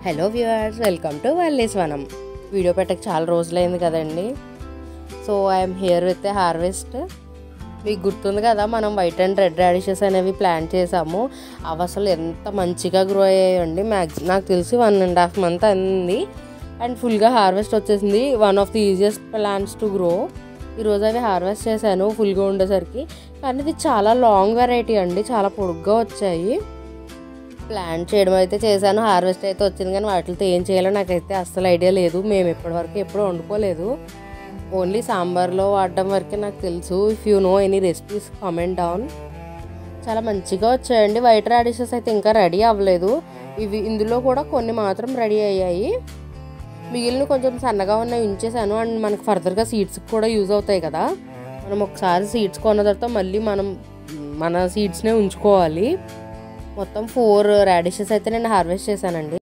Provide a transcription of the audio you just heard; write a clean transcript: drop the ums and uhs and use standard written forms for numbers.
Hello viewers, welcome to Valli's వనం. Video పెట్టక చాలా రోజులైంది కదండి. So I'm here with a harvest. మీకు గుర్తుంది కదా, మనం వైట్ అండ్ రెడ్ రాడిషెస్ అనేవి ప్లాంట్ చేసాము. అవి అసలు ఎంత మంచిగా గ్రో అయ్యాయండి. నాకు తెలిసి 1.5 month అయింది అండ్ ఫుల్గా హార్వెస్ట్ వచ్చేసింది. One of the easiest plants to grow. ఈరోజు అవి హార్వెస్ట్ చేశాను ఫుల్గా ఉండేసరికి. కానీ ఇది చాలా లాంగ్ వెరైటీ అండి, చాలా పొడుగ్గా వచ్చాయి. ప్లాంట్ చేయడం అయితే చేశాను, హార్వెస్ట్ అయితే వచ్చింది. కానీ వాటితో ఏం చేయాలో నాకైతే అస్సలు ఐడియా లేదు. మేము ఇప్పటివరకు ఎప్పుడూ వండుకోలేదు, ఓన్లీ సాంబార్లో వాడడం వరకే నాకు తెలుసు. If you know any recipes comment down. చాలా మంచిగా వచ్చాయండి. వైట్ రాడిషెస్ అయితే ఇంకా రెడీ అవ్వలేదు. ఇందులో కూడా కొన్ని మాత్రం రెడీ అయ్యాయి. మిగిలిన కొంచెం సన్నగా ఉన్నవి ఉంచేసాను. అండ్ మనకు ఫర్దర్గా సీడ్స్కి కూడా యూజ్ అవుతాయి కదా. మనం ఒకసారి సీడ్స్ కొన్న తర్వాత మళ్ళీ మనం మన సీడ్స్నే ఉంచుకోవాలి. మొత్తం 4 రాడిషెస్ అయితే నేను హార్వెస్ట్ చేశానండి.